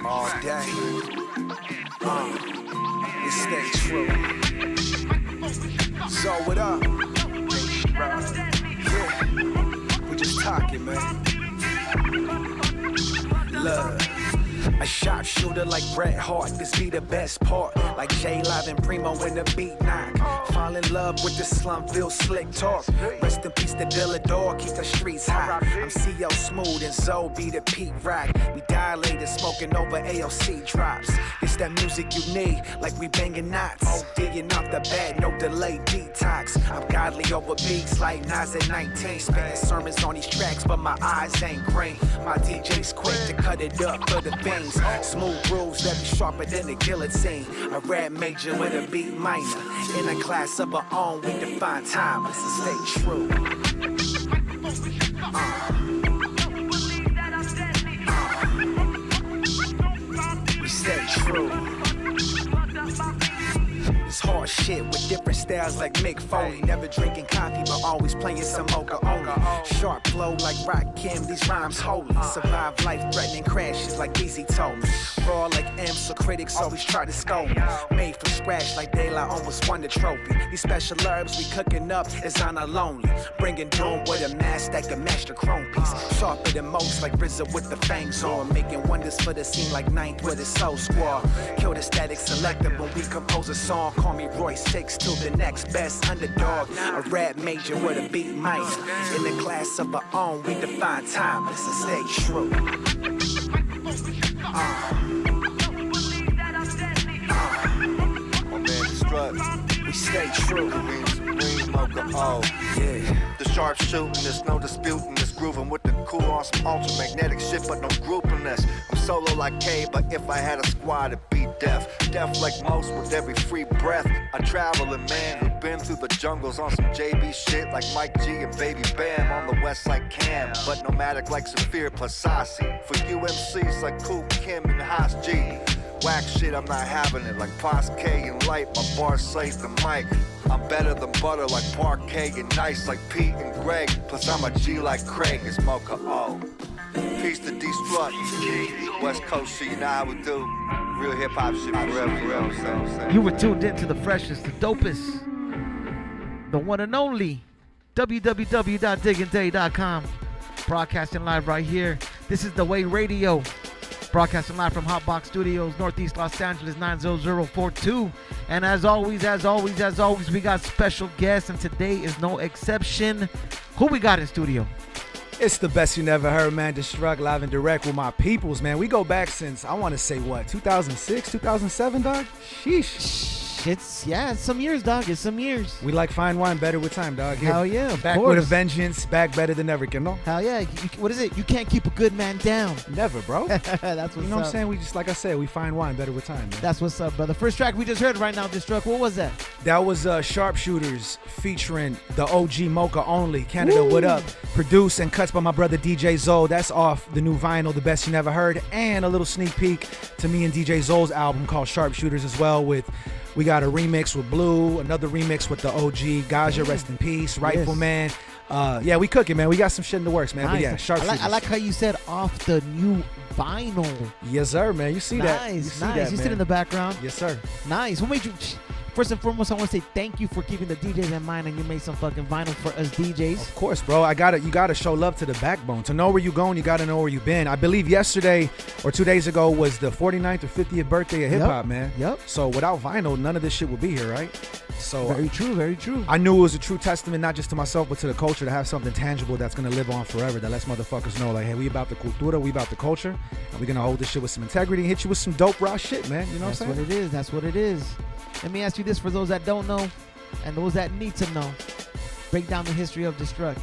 all day. It stay true. So what up? Yeah, we just talking, man. Love. A sharpshooter like Bret Hart, this be the best part. Like J Live and Primo in the beat knock. Fall in love with the Slumville slick talk. Rest in peace to Dilla Dog, keep the streets hot. I'm CO Smooth and Zoe be the Pete Rock. We dilated, smoking over AOC drops. It's that music you need, like we banging knots. ODing off the bed, no delay detox. I'm godly over beats like Nas at 19. Spitting sermons on these tracks, but my eyes ain't green. My DJ's quick to cut it up for the fiends. Smooth grooves that be sharper than the guillotine. A rap major with a beat minor. In a class of our own, we define timeless and stay true. We stay true. It's hard shit with different styles like Mick Foley. Never drinking coffee, but always playing some mocha only. Sharp flow like Rakim, these rhymes holy. Survive life-threatening crashes like Easy told me. Raw like M, so critics always try to scold me. Made from scratch like daylight, almost won the trophy. These special herbs we cooking up is on our lonely. Bringing doom with a mask that can match the chrome piece. Sharper than most like RZA with the fangs on. Making wonders for the scene like Ninth with the Soul Squad. Kill the static selector when we compose a song. Call me Roy 6 till the next best underdog. A rap major with a beat minor. In the class of our own, we define timeless and stay true. My man DESTRUCT. We stay true. Supreme Mocha O. Yeah. The sharp shooting, there's no disputing this. Grooving with the cool on some ultramagnetic shit, but no grouping this. I'm solo like K, but if I had a squad, it'd be deaf. Deaf like most with every free breath. A traveling man who been through the jungles on some JB shit like Mike G and Baby Bam on the west side Cam. But nomadic like Saphir Pasasi. For UMCs like Kool Kim and Haas G. Whack shit, I'm not having it like Pos K and Light. My bars slays the mic. I'm better than butter like Parquet and nice like Pete and Greg. Plus I'm a G like Craig, it's Mocha O. Peace to DESTRUCT. West Coast shit, you know how we do. Real hip hop shit forever, you know what I'm saying? You were tuned into the freshest, the dopest, the one and only www.digandday.com. Broadcasting live right here. This is The Way Radio. Broadcasting live from Hotbox Studios, Northeast Los Angeles, 90042. And as always, we got special guests, and today is no exception. Who we got in studio? It's the best you never heard, man. DESTRUCT live and direct with my peoples, man. We go back since, I want to say, what, 2006, 2007, dog? Sheesh. It's some years, dog. It's some years. We like fine wine better with time, dog. Hell yeah, of back course. with a vengeance, back better than ever, you know? Hell yeah. What is it? You can't keep a good man down. Never, bro. That's what's up. You know what I'm saying? We just, like I said, we find wine better with time, man. That's what's up, brother. First track we just heard right now, DESTRUCT. What was that? That was Sharpshooters featuring the OG Mocha Only. Canada, what up? Produced and cuts by my brother DJ Zoe. That's off the new vinyl, The Best You Never Heard. And a little sneak peek to me and DJ Zoe's album called Sharpshooters as well. We got a remix with Blue, another remix with the OG, Gaja, rest in peace, Rightful Man. Yeah, we cooking, man. We got some shit in the works, man. Nice. But yeah, Sharpshooters. I like how you said off the new vinyl. Yes, sir, man. You see that. You see that, You man. sit in the background. Yes, sir. Nice. What made you... First and foremost, I want to say thank you for keeping the DJs in mind, and you made some fucking vinyl for us DJs. Of course, bro. You gotta show love to the backbone. To know where you're going, you gotta know where you've been. I believe yesterday or 2 days ago was the 49th or 50th birthday of hip hop, man. Yep. So without vinyl, none of this shit would be here, right? So very true, very true. I knew it was a true testament, not just to myself, but to the culture, to have something tangible that's gonna live on forever. That lets motherfuckers know, like, hey, we about the cultura, we about the culture, and we're gonna hold this shit with some integrity and hit you with some dope raw shit, man. You know what I'm saying? That's what it is. That's what it is. Let me ask you this for those that don't know and those that need to know. Break down the history of DESTRUCT.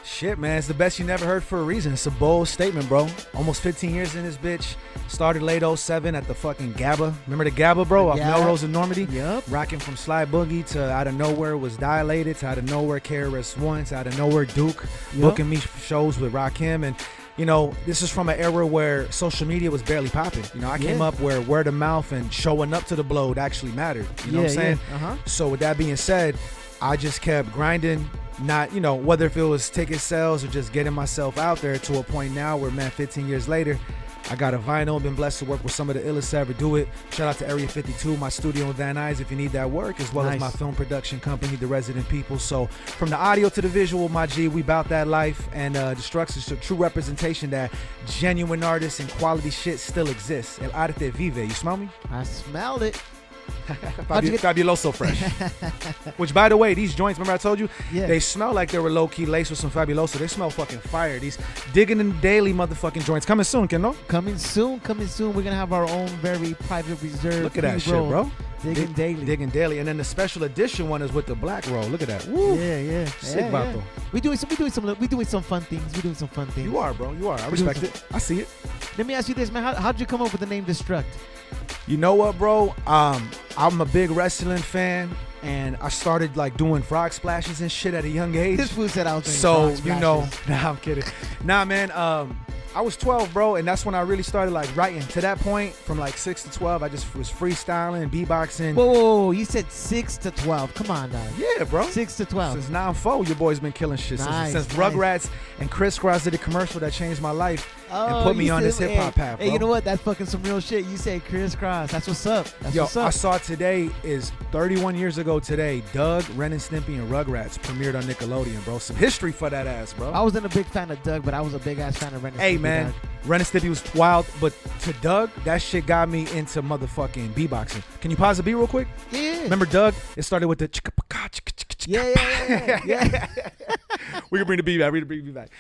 Shit, man. It's the best you never heard for a reason. It's a bold statement, bro. Almost 15 years in this bitch. Started late 07 at the fucking GABA. Remember the GABA, bro? Off Melrose in Normandy? Yep. Rocking from Sly Boogie to Out of Nowhere was Dilated, to Out of Nowhere KRS-One, to Out of Nowhere Duke. Yep. Booking me shows with Rakim. And, you know, this is from an era where social media was barely popping. You know, I came up where word of mouth and showing up to the blow actually mattered. You know what I'm saying? So with that being said, I just kept grinding. Not, you know, whether if it was ticket sales or just getting myself out there to a point now where, man, 15 years later, I got a vinyl. Been blessed to work with some of the illest to ever do it. Shout out to Area 52, my studio in Van Nuys, if you need that work, as well as my film production company, The Resident People. So from the audio to the visual, my G, we bout that life. And Destruct is a true representation that genuine artists and quality shit still exists. El arte vive. You smell me? I smelled it. Fabuloso fresh. Which, by the way, these joints, remember I told you? Yeah. They smell like they were low-key laced with some Fabuloso. They smell fucking fire. These digging in daily motherfucking joints. Coming soon, Kendo. Coming soon. We're going to have our own very private reserve. Look at that shit, bro. Digging daily. Digging daily. And then the special edition one is with the black roll. Look at that. Woo. Yeah. Sick vato. We doing some fun things. You are, bro. You are. I respect it. I see it. Let me ask you this, man. How'd you come up with the name Destruct? You know what, bro? I'm a big wrestling fan, and I started like doing frog splashes and shit at a young age. This fool said I was doing so frog you know, splashes. nah, I'm kidding. Nah, man. I was 12, bro, and that's when I really started like writing. To that point, from like 6 to 12, I just was freestyling, beatboxing. Whoa, you said 6 to 12. Come on, dog. Yeah, bro. 6 to 12. Since 9-4, your boy's been killing shit. Since Rugrats and Crisscross did a commercial that changed my life and put me on this hip-hop path, bro. Hey, you know what? That's fucking some real shit. You say Crisscross. That's what's up. What's up. I saw today is 31 years ago today, Doug, Ren and Stimpy, and Rugrats premiered on Nickelodeon, bro. Some history for that ass, bro. I wasn't a big fan of Doug, but I was a big-ass fan of Ren and Stimpy. Hey, man. Doug. Ren and Stimpy was wild, but to Doug, that shit got me into motherfucking beatboxing. Can you pause the beat real quick? Yeah. Remember Doug? It started with the Yeah. We can bring the beat back.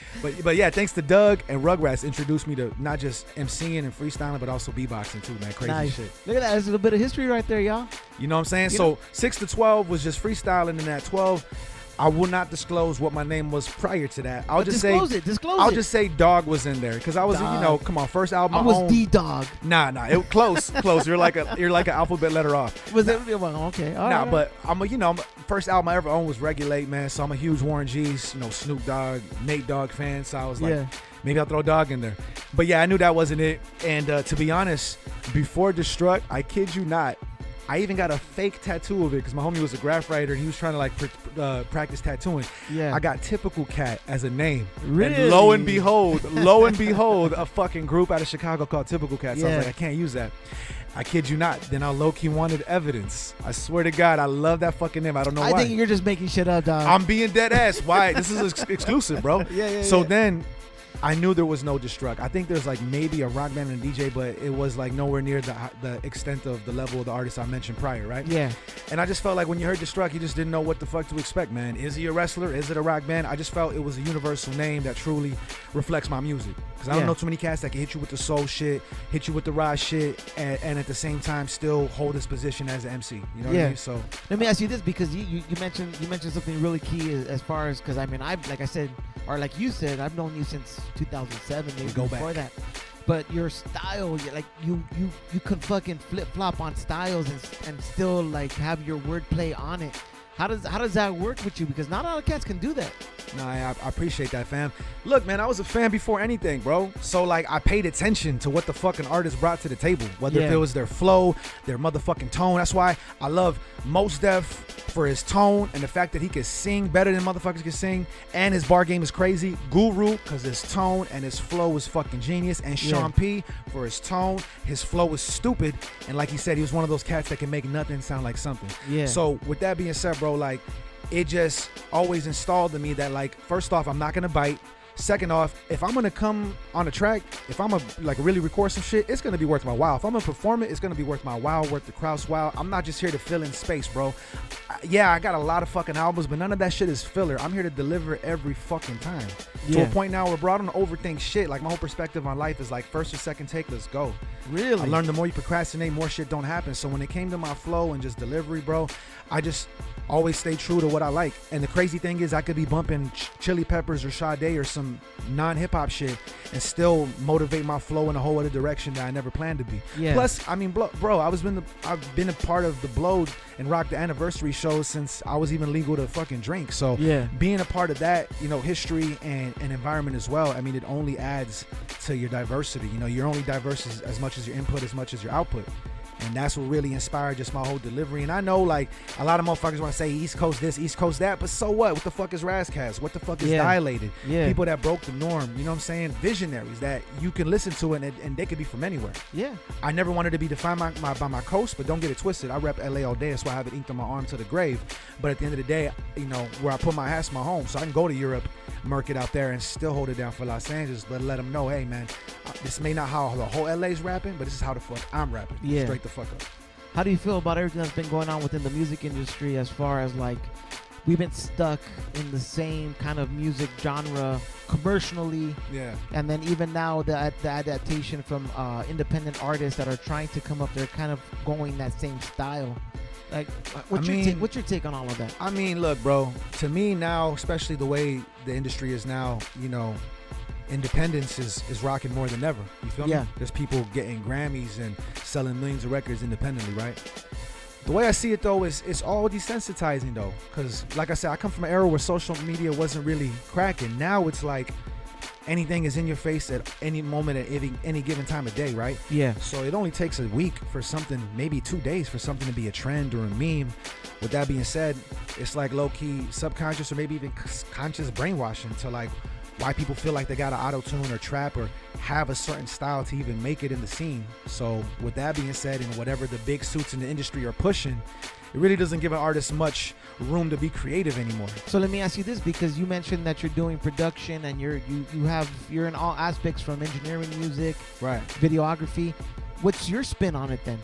But yeah, thanks to Doug and Rugrats introduced me to not just MCing and freestyling, but also beatboxing too, man. Crazy Nice. shit. Look at that. There's a little bit of history right there, y'all. You know what I'm saying? So 6 to 12 was just freestyling, and at 12, I will not disclose what my name was prior to that. I'll just Disclose it. just say Dog was in there because I was, Dog. come on, first album. I was D-Dog. Nah, it close. You're like an alphabet letter off. Was it? Well, okay. All right. But I'm first album I ever owned was Regulate, man. So I'm a huge Warren G's, Snoop Dogg, Nate Dogg fan. So I was like, maybe I'll throw Dog in there. But yeah, I knew that wasn't it. And to be honest, before Destruct, I kid you not, I even got a fake tattoo of it because my homie was a graph writer and he was trying to like practice tattooing. Yeah. I got Typical Cat as a name. Really? And lo and behold, a fucking group out of Chicago called Typical Cat. So I was like, I can't use that. I kid you not. Then I low-key wanted evidence. I swear to God, I love that fucking name. I don't know why. I think you're just making shit up, dog. I'm being dead ass. Why? This is exclusive, bro. So then I knew there was no Destruct. I think there's like maybe a rock band and a DJ, but it was like nowhere near the extent of the level of the artist I mentioned prior, right? Yeah. And I just felt like when you heard Destruct, you just didn't know what the fuck to expect, man. Is he a wrestler? Is it a rock band? I just felt it was a universal name that truly reflects my music. Because I don't know too many cats that can hit you with the soul shit, hit you with the ride shit, and at the same time still hold his position as an MC. You know what I mean? So let me ask you this, because you mentioned something really key as far as, because I mean, like I said, or like you said, I've known you since 2007, maybe before that. But your style, like you could fucking flip flop on styles and still like have your wordplay on it. How does that work with you? Because not all cats can do that. Nah, I appreciate that, fam. Look, man, I was a fan before anything, bro. So, like, I paid attention to what the fucking artist brought to the table. Whether if it was their flow, their motherfucking tone. That's why I love Mos Def for his tone and the fact that he can sing better than motherfuckers can sing. And his bar game is crazy. Guru, because his tone and his flow is fucking genius. And Sean P for his tone. His flow is stupid. And like he said, he was one of those cats that can make nothing sound like something. Yeah. So, with that being said, bro, like, it just always installed in me that, like, first off, I'm not gonna bite. Second off, if I'm gonna come on a track, if I'm gonna like really record some shit, it's gonna be worth my while. If I'm gonna perform it, it's gonna be worth my while, worth the crowd's while. I'm not just here to fill in space, bro. I got a lot of fucking albums, but none of that shit is filler. I'm here to deliver every fucking time. To a point now where, bro, I don't overthink shit. Like, my whole perspective on life is like, first or second take, let's go. Really? I learned the more you procrastinate, more shit don't happen. So when it came to my flow and just delivery, bro, I just always stay true to what I like. And the crazy thing is, I could be bumping Chili Peppers or Sade or some non-hip-hop shit and still motivate my flow in a whole other direction that I never planned to be. Plus, I mean, bro, I've been a part of the Blowed and Rock the Anniversary shows since I was even legal to fucking drink. So being a part of that, history and environment as well, I mean, it only adds to your diversity. You're only diverse as much as your input, as much as your output. And that's what really inspired just my whole delivery. And I know, like, a lot of motherfuckers want to say East Coast this, East Coast that, but so what? What the fuck is Razzcast? What the fuck is Dilated? Yeah. People that broke the norm, you know what I'm saying? Visionaries that you can listen to and they could be from anywhere. Yeah. I never wanted to be defined by my coast, but don't get it twisted. I rep LA all day. That's why I have it inked on my arm to the grave. But at the end of the day, you know, where I put my hat's my home. So I can go to Europe, murk it out there, and still hold it down for Los Angeles, but let them know, hey, man, this may not how the whole LA's rapping, but this is how the fuck I'm rapping. Yeah. Straight the fuck up. How do you feel about everything that's been going on within the music industry as far as, like, we've been stuck in the same kind of music genre commercially, and then even now the adaptation from independent artists that are trying to come up, they're kind of going that same style. Like, what's your take on all of that? I mean, look, bro, to me now, especially the way the industry is now, you know, independence is rocking more than ever. You feel me? There's people getting Grammys and selling millions of records independently, right? The way I see it, though, is it's all desensitizing, though, because, like I said, I come from an era where social media wasn't really cracking. Now it's like anything is in your face at any moment at any given time of day, right? Yeah. So it only takes a week for something, maybe 2 days for something to be a trend or a meme. With that being said, it's like low-key subconscious or maybe even conscious brainwashing to, like, why people feel like they got to auto-tune or trap or have a certain style to even make it in the scene. So with that being said, and whatever the big suits in the industry are pushing, it really doesn't give an artist much room to be creative anymore. So let me ask you this, because you mentioned that you're doing production and you're in all aspects, from engineering, music, right, videography. What's your spin on it then?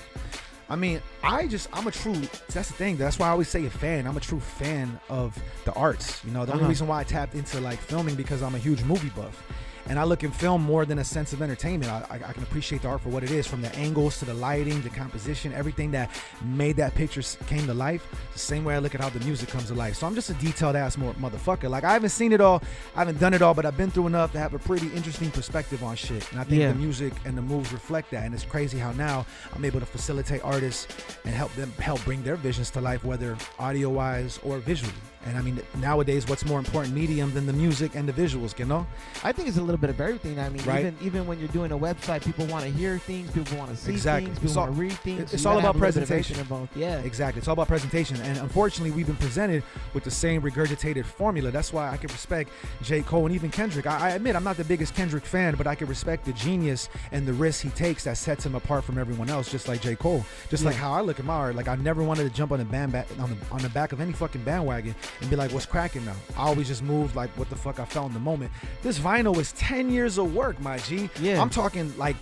I mean, that's the thing. That's why I always say a fan. I'm a true fan of the arts. You know, the only reason why I tapped into, like, filming, because I'm a huge movie buff. And I look in film more than a sense of entertainment. I can appreciate the art for what it is, from the angles to the lighting, the composition, everything that made that picture came to life. The same way I look at how the music comes to life. So I'm just a detailed ass motherfucker. Like, I haven't seen it all, I haven't done it all, but I've been through enough to have a pretty interesting perspective on shit. And I think the music and the moves reflect that. And it's crazy how now I'm able to facilitate artists and help bring their visions to life, whether audio-wise or visually. And I mean, nowadays, what's more important medium than the music and the visuals, you know? I think it's a little bit of everything. I mean, right? even when you're doing a website, people want to hear things, people want to see things, people want to read things. It's all about presentation. Yeah, exactly. It's all about presentation. And unfortunately, we've been presented with the same regurgitated formula. That's why I can respect J. Cole and even Kendrick. I admit I'm not the biggest Kendrick fan, but I can respect the genius and the risks he takes that sets him apart from everyone else, just like J. Cole. Just like how I look at my art. Like, I never wanted to jump on the back of any fucking bandwagon and be like, what's cracking now? I always just moved like what the fuck I felt in the moment. This vinyl is 10 years of work, my G. Yeah. I'm talking like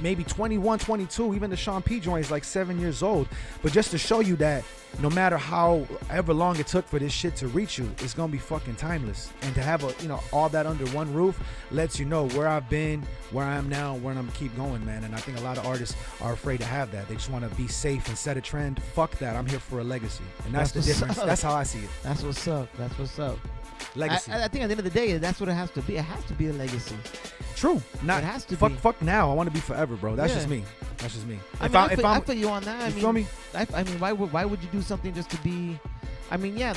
maybe 21, 22. Even the Sean P joint is like 7 years old. But just to show you that no matter however long it took for this shit to reach you, it's gonna be fucking timeless. And to have all that under one roof lets you know where I've been, where I am now, where I'm gonna keep going, man. And I think a lot of artists are afraid to have that. They just want to be safe and set a trend. Fuck that. I'm here for a legacy, and that's the difference. That's how I see it. That's what's up. That's what's up. Legacy. I think at the end of the day, that's what it has to be. It has to be a legacy. True. Not it has to fuck. be. Fuck now. I want to be forever, bro. That's just me. That's just me. I feel you on that. I mean, feel me? I mean, why would you do something just to be? I mean, yeah,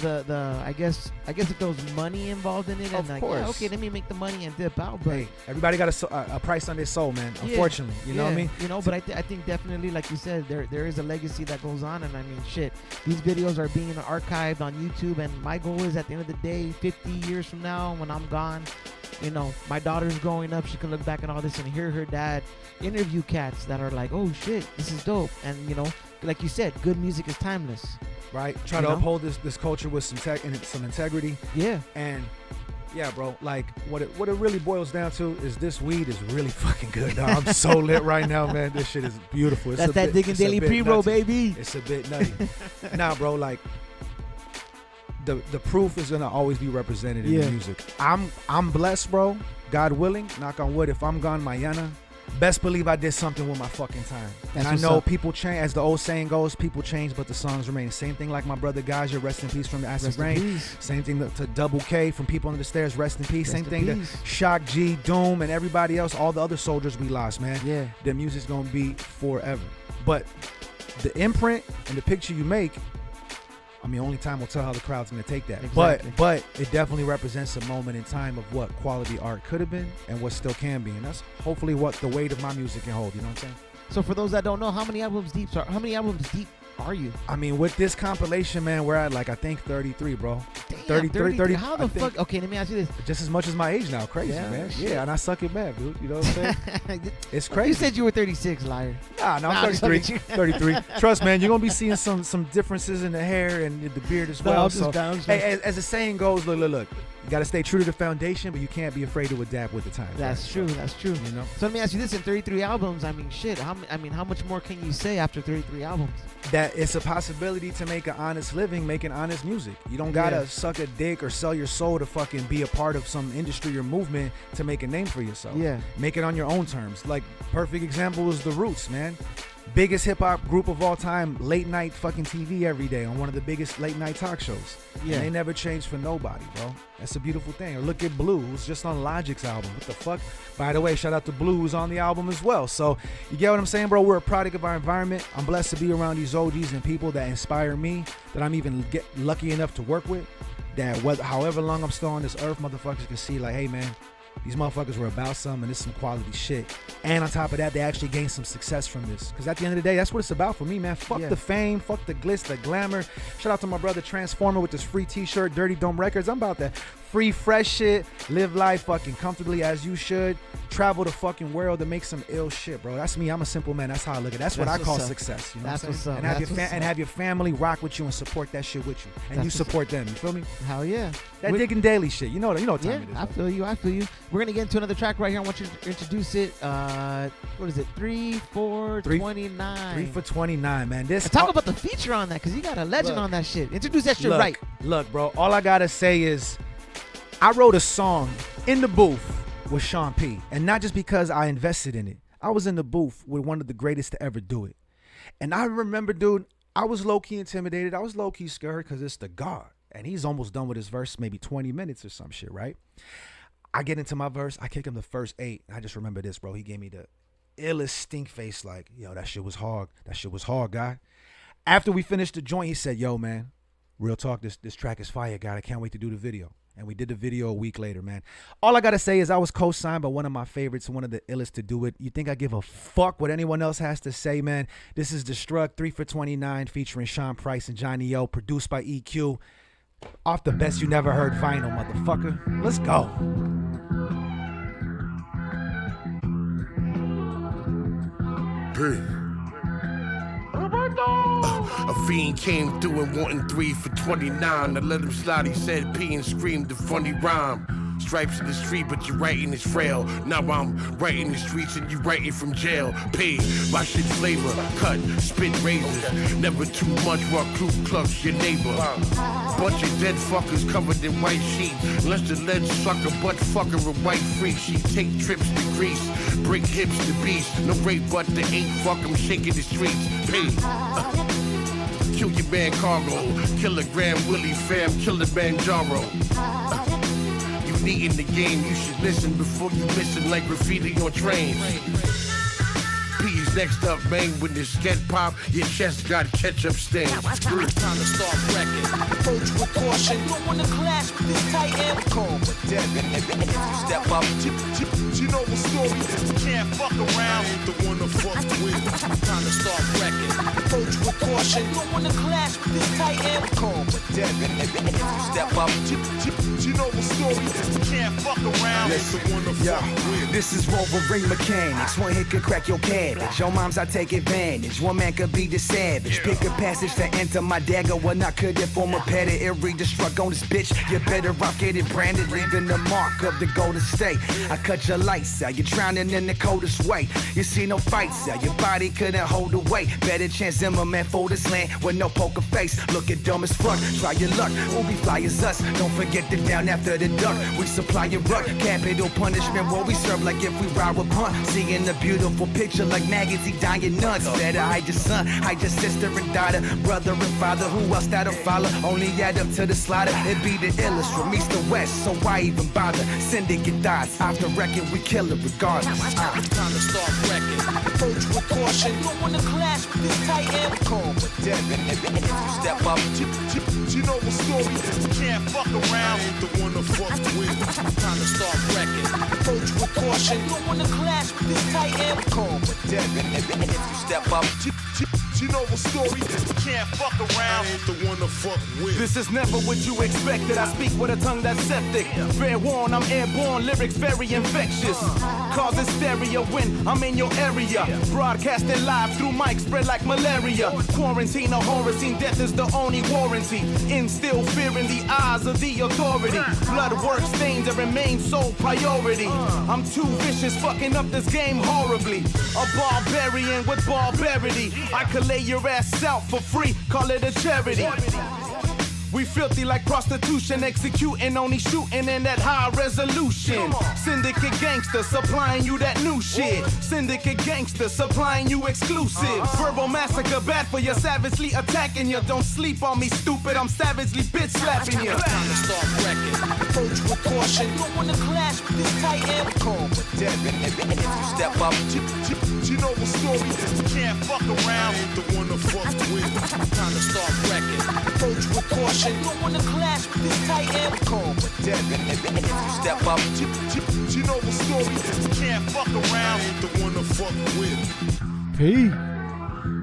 I guess if there was money involved in it, of and course. yeah, okay, let me make the money and dip out. But hey, everybody got a price on their soul, man. Unfortunately, you know what I mean. You know, but I think definitely, like you said, there is a legacy that goes on, and I mean, shit, these videos are being archived on YouTube, and my goal is at the end of the day, 50 years from now, when I'm gone, you know, my daughter's growing up, she can look back at all this and hear her dad interview cats that are like, oh shit, this is dope, and you know, like you said, good music is timeless. Right, try to uphold this culture with some integrity. Yeah, and yeah, bro. Like what it really boils down to is this weed is really fucking good. Dog. I'm so lit right now, man. This shit is beautiful. That's that Digging Daily pre-roll, baby. It's a bit nutty. Nah, bro. Like the proof is gonna always be represented in the music. I'm blessed, bro. God willing, knock on wood. If I'm gone, mañana, best believe I did something with my fucking time. And I know people change, as the old saying goes, people change, but the songs remain. Same thing like my brother Gaja, rest in peace from the Acid Rain. Same thing to Double K from People Under the Stairs, rest in peace. Same thing to Shock G, Doom, and everybody else, all the other soldiers we lost, man. Yeah. The music's gonna be forever. But the imprint and the picture you make, I mean, only time will tell how the crowd's going to take that. Exactly. But it definitely represents a moment in time of what quality art could have been and what still can be. And that's hopefully what the weight of my music can hold. You know what I'm saying? So for those that don't know, how many albums deep are you? I mean, with this compilation, man, we're at like I think 33, bro. Damn, 30. How the fuck? Okay, let me ask you this. Just as much as my age now. Crazy, Yeah, man. shit. Yeah, and I suck it back, dude. You know what I'm saying? It's crazy. You said you were 36, liar. Nah, I'm 33. 33. Trust, man, you're gonna be seeing some differences in the hair and the beard as well. Hey, as the saying goes, look. You gotta stay true to the foundation, but you can't be afraid to adapt with the times. That's true. That's true. You know. So let me ask you this: in 33 albums, I mean, shit. How much more can you say after 33 albums? That it's a possibility to make an honest living, making honest music. You don't gotta suck a dick or sell your soul to fucking be a part of some industry or movement to make a name for yourself. Yeah. Make it on your own terms. Like, perfect example is The Roots, man. Biggest hip hop group of all time, late night fucking TV every day on one of the biggest late night talk shows. Yeah. And they never changed for nobody, bro. That's a beautiful thing. Or look at Blue, who's just on Logic's album. What the fuck? By the way, shout out to Blue, who's on the album as well. So you get what I'm saying, bro? We're a product of our environment. I'm blessed to be around these OGs and people that inspire me, that I'm even lucky enough to work with. That however long I'm still on this earth, motherfuckers can see like, hey man, these motherfuckers were about something, and this is some quality shit. And on top of that, they actually gained some success from this. Because at the end of the day, that's what it's about for me, man. Fuck the fame, fuck the glitz, the glamour. Shout out to my brother Transformer with this free t-shirt, Dirty Dome Records. I'm about that free, fresh shit. Live life fucking comfortably as you should. Travel the fucking world to make some ill shit, bro. That's me. I'm a simple man. That's how I look at it. That's what I call success. You know what I'm saying? And have your family rock with you and support that shit with you. And you support them. You feel me? Hell yeah. That digging daily shit. You know what time it is. I feel you. We're going to get into another track right here. I want you to introduce it. What is it? 3 for 29. 3 for 29, man. And talk about the feature on that, because you got a legend on that shit. Introduce that shit right. Look, bro. All I got to say is I wrote a song in the booth with Sean P. And not just because I invested in it. I was in the booth with one of the greatest to ever do it. And I remember, dude, I was low-key intimidated. I was low-key scared because it's the God. And he's almost done with his verse, maybe 20 minutes or some shit, right? I get into my verse. I kick him the first 8. I just remember this, bro. He gave me the illest stink face like, yo, that shit was hard. That shit was hard, guy. After we finished the joint, he said, yo, man, real talk, this track is fire, guy. I can't wait to do the video. And we did the video a week later, man. All I got to say is I was co-signed by one of my favorites, one of the illest to do it. You think I give a fuck what anyone else has to say, man? This is DESTRUCT, 3 for 29, featuring Sean Price and Johnny O, produced by EQ. Off the Best You Never Heard vinyl, motherfucker. Let's go. A fiend came through and wanting 3 for 29. I let him slide, he said P and screamed the funny rhyme. Stripes in the street, but your writing is frail. Now I'm writing the streets and you writing from jail. Pay my shit flavor, cut, spit razors. Never too much while Ku Klux your neighbor. Bunch of dead fuckers covered in white sheets. Unless the lead sucker, butt fucker a white freak. She take trips to Greece, break hips to beast. No rape but the 8 fuck, I'm shaking the streets. Pay. Kill your man Cargo, Kilogram Willie fam, Killer Banjaro. In the game, you should listen before you listen like graffiti on trains. P's next up, man, when this sket pop, your chest got ketchup stains. Time to start wrecking. Approach with caution. You don't want to clash with this tight end. Calm with dead. If you step up, you know the story. You can't fuck around with the one to fuck with. Time to start wrecking. Approach with caution. You don't want to clash with this tight end. Calm with dead. If you step up, you know the story. You can't fuck around with the one to fuck with. This is Wolverine mechanics. One hit could crack your cabbage. Your moms, I take advantage. One man could be the savage. Pick a passage to enter my dagger. When I could inform a pedigree destruct on this bitch. You better off get it branded, leaving the mark of the Golden State. I cut your lights out. You're drowning in the coldest way. You see no fights out. Your body couldn't hold the weight. Better chance Zimmerman for this land with no poker face. Look at dumb as fuck. Try your luck. Who be fly as us? Don't forget the down after the duck. We supply your ruck. Capital punishment. What we serve like if we ride with punt. Seeing the beautiful picture like maggots, he dying nuts. Better hide your son, hide your sister and daughter, brother and father. Who else that'll follow? Only add up to the slaughter. It be the illest from east to west, so why even bother? Sending your thoughts off the record, we kill it regardless. regardless. Time to start wrecking. Approach with caution. You don't wanna clash with this tight end. Calm but deadly. If you step up, You know the story. You can't fuck around with the one to fuck with. time to start wrecking. Approach with caution. You don't wanna clash with this tight end. Calm but deadly. If you step up, You know the story. You can't fuck around with the one to fuck with. This is never what you expected. I speak with a tongue that's septic. Fair warn, I'm airborne, lyrics very infectious. Cause hysteria when I'm in your area. Broadcasting live through mic, spread like malaria. Quarantine or horror scene, death is the only warranty. Instill fear in the eyes of the authority. Blood work stains that remain sole priority. I'm too vicious, fucking up this game horribly. A barbarian with barbarity. I could lay your ass out for free, call it a charity. We filthy like prostitution, executing, only shooting in that high resolution. Syndicate gangster supplying you that new shit. Syndicate gangster supplying you exclusive. Verbal massacre, bad for you, savagely attacking you. Don't sleep on me, stupid, I'm savagely bitch slapping you. time to start wrecking. Approach with caution. You don't wanna clash with this tight end. Calm but deadly. If you step up, You know the story. You can't fuck around with the one to fuck with. time to start wrecking. Approach with caution. You don't wanna clash with this tight end. Calm but deadly. If you step up, You know the story. You can't fuck around with the one to fuck with. P.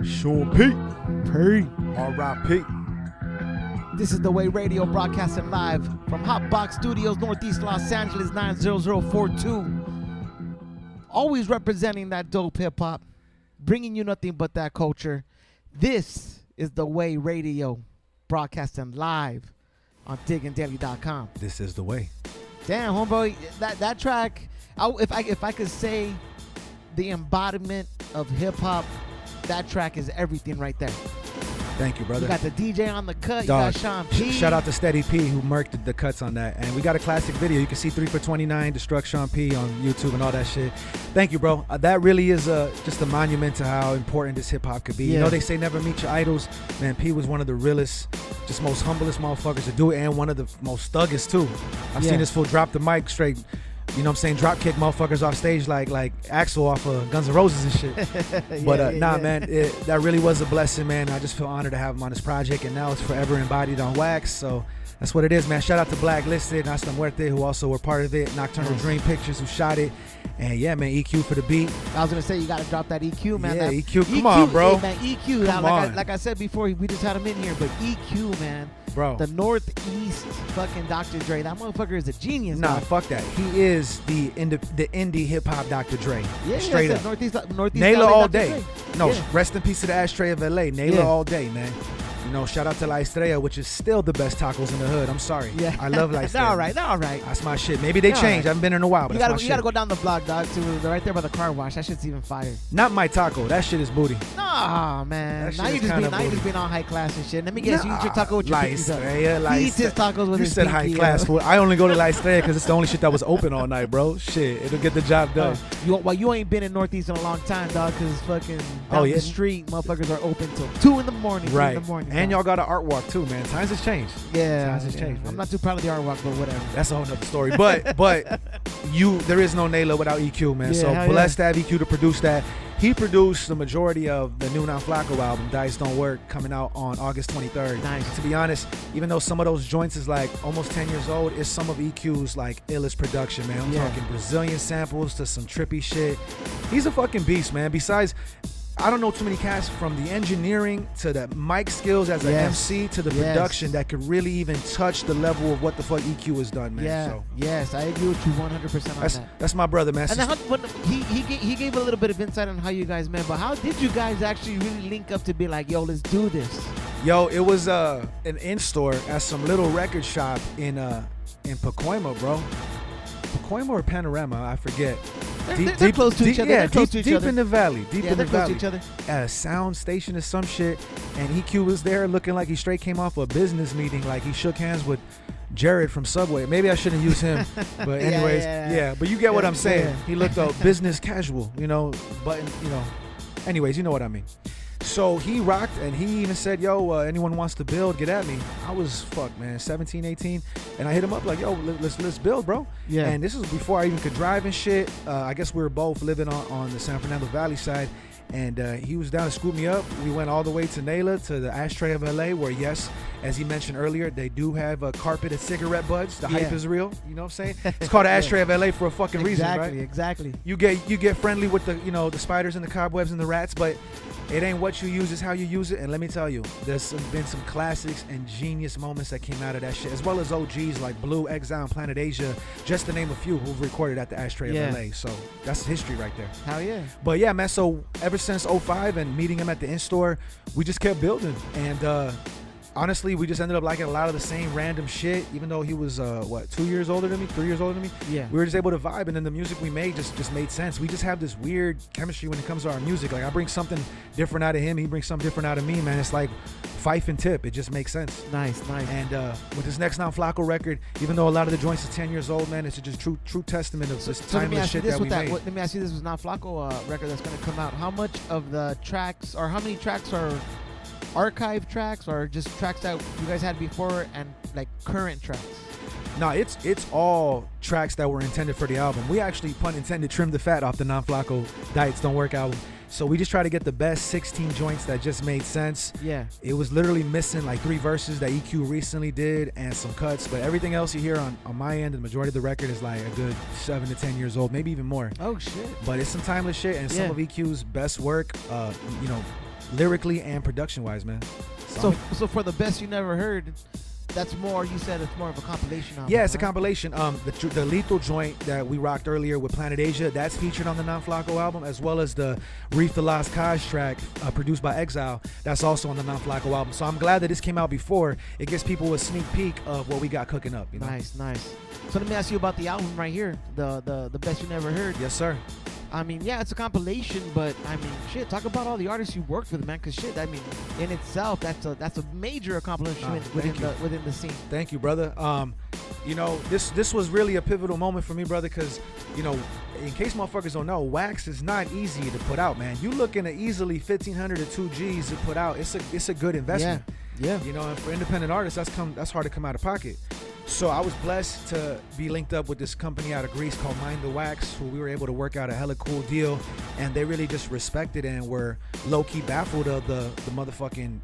Sean P. P. R.I.P. This is The Way Radio, broadcasting live from Hotbox Studios, Northeast Los Angeles, 90042. Always representing that dope hip-hop, bringing you nothing but that culture. This is The Way Radio, broadcasting live on diganddaily.com. This is the way. Damn, homeboy, that track, if I could say the embodiment of hip-hop, that track is everything right there. Thank you, brother. You got the DJ on the cut. Dog. You got Sean P. Shout out to Steady P who murked the cuts on that. And we got a classic video. You can see 3 for 29, Destruct Sean P on YouTube and all that shit. Thank you, bro. That really is just a monument to how important this hip hop could be. Yeah. You know, they say never meet your idols. Man, P was one of the realest, just most humblest motherfuckers to do it, and one of the most thuggest too. I've seen this fool drop the mic straight. You know what I'm saying? Drop kick motherfuckers off stage like Axel off of Guns N' Roses and shit. But man, that really was a blessing, man. I just feel honored to have him on this project, and now it's forever embodied on wax. So that's what it is, man. Shout out to Blacklisted, Hasta Muerte, who also were part of it. Nocturnal Dream Pictures, who shot it. And yeah, man, EQ for the beat. I was gonna say you gotta drop that EQ, man. Yeah, That EQ. Come on, bro. Hey, man, EQ. Come on. Like I said before, we just had him in here, but EQ, man. Bro. The Northeast fucking Dr. Dre. That motherfucker is a genius. Nah, dog. fuck that. He is the indie hip hop Dr. Dre. Yeah, straight I up. said Northeast Naylor LA all Dr. day. Dre. No, Yeah. rest in peace to the ashtray of LA. Naylor Yeah. all day, man. You know, shout out to La Estrella, which is still the best tacos in the hood. I'm sorry. Yeah. I love La They're Estrella. all right. They're all right. That's my shit. Maybe they They're all changed. right. I haven't been in a while, but You that's gotta, my you shit. gotta go down the block, dog, to right there by the car wash. That shit's even fire. Not my taco. That shit is booty. Nah, man. That Now shit you is just kinda being being all high class and shit. Let me guess, you eat your taco with your La pinkies up. Estrella, He eats his tacos with You his said high pinky class up. food. I only go to La Estrella because it's the only shit that was open all night, bro. Shit, it'll get the job done. You ain't been in Northeast in a long time, dog, because fucking down yeah. the street, motherfuckers are open till 2 in the morning. 3 Right. in the morning. And y'all dog. got an art walk too, man. Times has changed. Yeah. Times has changed, man. I'm not too proud of the art walk, but whatever. That's a whole nother story. But there is no Naylor without EQ, man. Yeah, So hell blessed to have EQ to produce that. He produced the majority of the new Non Flacco album, Dice Don't Work, coming out on August 23rd. Nice. To be honest, even though some of those joints is like almost 10 years old, it's some of EQ's like illest production, man. I'm Yeah. talking Brazilian samples to some trippy shit. He's a fucking beast, man. Besides, I don't know too many cats from the engineering to the mic skills as an Yes. MC to the Yes. production that could really even touch the level of what the fuck EQ has done, man. Yeah. So Yes, I agree with you 100% on that. that's my brother, man. And then he gave a little bit of insight on how you guys met, but how did you guys actually really link up to be like, yo, let's do this? Yo, it was an in-store at some little record shop in Pacoima, bro. Pacoima or Panorama, I forget. They're close to each other. Yeah, They're close to each deep other. in the valley. Deep Yeah, in the they're close valley. to each other. At a sound station or some shit, and EQ was there looking like he straight came off a business meeting, like he shook hands with Jared from Subway. Maybe I shouldn't use him, but anyways, yeah. But you get what Yeah, I'm saying. yeah. He looked business casual, button, Anyways, you know what I mean. So he rocked, and he even said, yo, anyone wants to build, get at me. I was, 17, 18, and I hit him up like, yo, let's build, bro. Yeah. And this was before I even could drive and shit. I guess we were both living on the San Fernando Valley side, and he was down to scoop me up. We went all the way to Naila, to the Ashtray of LA, where, yes, as he mentioned earlier, they do have a carpet of cigarette butts. The hype is real. You know what I'm saying? It's called the Ashtray of LA for a fucking reason, right? Exactly. You get friendly with the the spiders and the cobwebs and the rats, but it ain't what you use, it's how you use it. And let me tell you, there's been some classics and genius moments that came out of that shit, as well as OGs like Blue, Exile, and Planet Asia, just to name a few who've recorded at the Ashtray of LA. So that's history right there. Hell yeah. But yeah, man, so ever since 05 and meeting him at the in-store, we just kept building. And honestly, we just ended up liking a lot of the same random shit, even though he was 2 years older than me, 3 years older than me. Yeah. We were just able to vibe, and then the music we made just made sense. We just have this weird chemistry when it comes to our music. Like, I bring something different out of him, he brings something different out of me, man. It's like Fife and Tip. It just makes sense. Nice. And with this next Non-Flacco record, even though a lot of the joints are 10 years old, man, it's just true testament of this timeless shit that we made. Let me ask you this with Non-Flacco record that's going to come out. How much of the tracks, or how many tracks are archive tracks, or just tracks that you guys had before, and like current tracks? No, it's all tracks that were intended for the album. We actually, pun intended, trimmed the fat off the Non-Flacco Diets Don't Work album. So we just try to get the best 16 joints that just made sense. Yeah. It was literally missing like 3 verses that EQ recently did and some cuts, but everything else you hear on my end, the majority of the record is like a good 7 to 10 years old, maybe even more. Oh shit. But it's some timeless shit and some of EQ's best work, lyrically and production wise, man. So for the best you never heard, that's more, you said it's more of a compilation album. Yeah, it's a compilation. The Lethal joint that we rocked earlier with Planet Asia, that's featured on the Non-Flacco album, as well as the Reef the Lost Cause track produced by Exile, that's also on the Non-Flacco album. So I'm glad that this came out before. It gives people a sneak peek of what we got cooking up. Nice. So let me ask you about the album right here, the best you never heard. Yes, sir. I mean, yeah, it's a compilation, but I mean, shit, talk about all the artists you worked with, man. Cause shit, I mean, in itself, that's a major accomplishment within the scene. Thank you, brother. This was really a pivotal moment for me, brother, because in case motherfuckers don't know, wax is not easy to put out, man. You looking at easily 1,500 to 2 G's to put out. It's a good investment. Yeah. And for independent artists, that's hard to come out of pocket. So I was blessed to be linked up with this company out of Greece called Mind the Wax, who we were able to work out a hella cool deal, and they really just respected and were low-key baffled of the motherfucking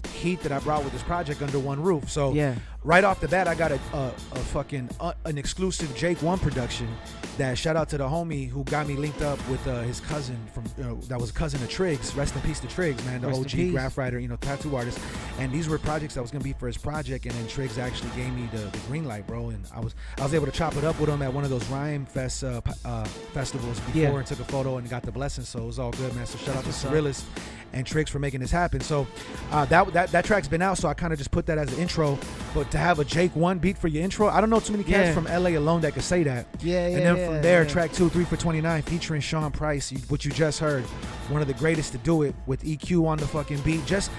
heat that I brought with this project under one roof. So right off the bat, I got an exclusive Jake One production. That shout out to the homie who got me linked up with his cousin from that was a cousin of Triggs. Rest in peace to Triggs, man, the OG graph writer, tattoo artist. And these were projects that was gonna be for his project, and then Triggs actually gave me the green light, bro. And I was able to chop it up with him at one of those Rhyme Fest festivals before, and took a photo and got the blessing. So it was all good, man. So shout out to Surrealist and Triggs for making this happen. So that track's been out, so I kind of just put that as an intro. But to have a Jake One beat for your intro, I don't know too many cats from LA alone that could say that. And then from there, track 2, 3 for 29, featuring Sean Price, what you just heard, one of the greatest to do it, with EQ on the fucking beat. Just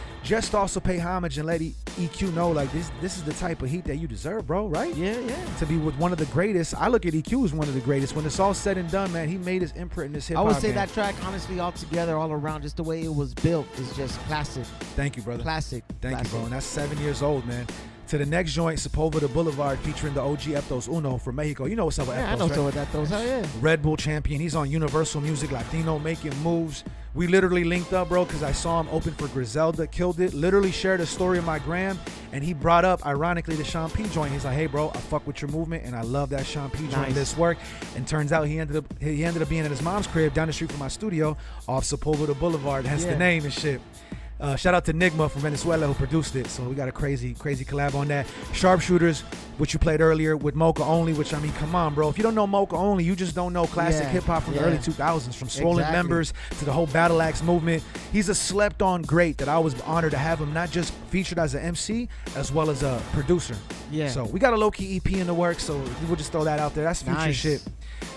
also pay homage and let EQ know, like, this is the type of heat that you deserve, bro, right? Yeah. To be with one of the greatest. I look at EQ as one of the greatest. When it's all said and done, man, he made his imprint in this hip hop. I would say that track, honestly, all together, all around, just the way it was built is just classic. Thank you, brother. Classic. Thank you, bro. And that's 7 years old, man. To the next joint, Sepulveda Boulevard, featuring the OG Ethos Uno from Mexico. You know what's up with Ethos, I know what's up with Ethos. Hell yeah. Red Bull champion. He's on Universal Music Latino, making moves. We literally linked up, bro, because I saw him open for Griselda, killed it. Literally shared a story on my gram, and he brought up, ironically, the Sean P joint. He's like, hey, bro, I fuck with your movement, and I love that Sean P joint, this work. And turns out he ended up being at his mom's crib down the street from my studio off Sepulveda Boulevard, hence the name and shit. Shout out to Nigma from Venezuela who produced it. So we got a crazy collab on that. Sharpshooters, which you played earlier with Mocha Only, which, I mean, come on, bro. If you don't know Mocha Only, you just don't know classic hip-hop from the early 2000s, from Swollen Members to the whole Battle Axe movement. He's a slept-on great that I was honored to have him not just featured as an MC, as well as a producer. Yeah. So we got a low-key EP in the works, so we'll just throw that out there. That's future shit.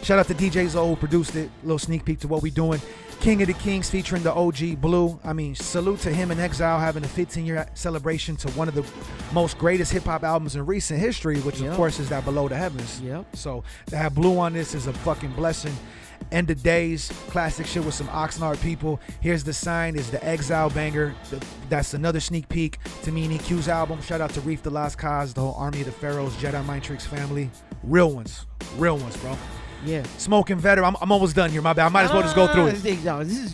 Shout out to DJ Zoe who produced it. A little sneak peek to what we doing. King of the Kings featuring the OG Blue. I mean, salute to him and Exile having a 15-year celebration to one of the most greatest hip-hop albums in recent history, which of course is that Below the Heavens. So to have Blue on this is a fucking blessing. End of Days, classic shit with some Oxnard people. Here's the Sign is the Exile banger. That's another sneak peek to me and EQ's album. Shout out to Reef the Lost Cause, the whole Army of the Pharaohs, Jedi Mind Tricks family. Real ones, bro. Yeah. Smoking Veteran. I'm almost done here. My bad. I might as well just go through it.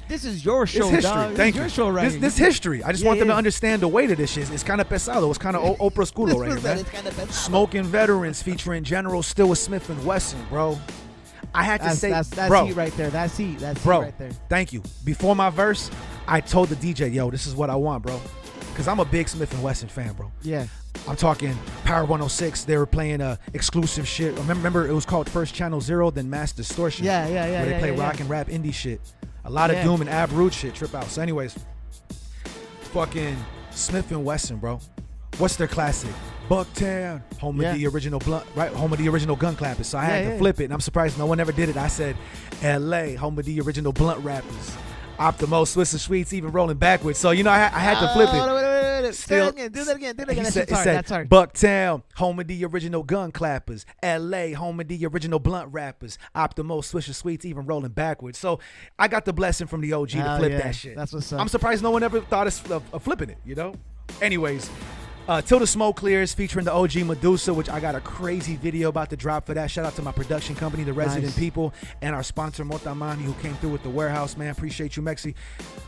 This is your show, it's history. dog. Thank this you. Is your show right this history. I just want them to understand the weight of this shit. It's kind of pesado. It's kind of Oprah Schoolo right here, man. Smoking Veterans featuring General Stewart Smith and Wesson, bro. I had to say, that's bro. heat right there. That's heat Bro, right there. thank you. Before my verse, I told the DJ, yo, this is what I want, bro. Because I'm a big Smith and Wesson fan, bro. Yeah. I'm talking Power 106. They were playing exclusive shit. Remember, it was called First Channel 0, then Mass Distortion. Yeah. Where they play rock and rap indie shit. A lot of Doom and Ab Root shit. Trip out. So anyways, fucking Smith and Wesson, bro. What's their classic? Bucktown, home of the original blunt, right? Home of the original gun clappers. So I had to flip it, and I'm surprised no one ever did it. I said, L.A., home of the original blunt rappers. Optimo, Swiss and Sweets, even rolling backwards. So, you know, I had to flip it. Wait. Still, do that again. That's hard. Bucktown, home of the original gun clappers. L.A., home of the original blunt rappers. Optimo, Swiss and Sweets, even rolling backwards. So I got the blessing from the OG to flip that shit. That's what's up. I'm surprised no one ever thought of flipping it, you know? Anyways, Till the Smoke Clears featuring the OG Medusa, which I got a crazy video about to drop for that. Shout out to my production company, The Resident People, and our sponsor, Motamani, who came through with the warehouse, man. Appreciate you, Mexi.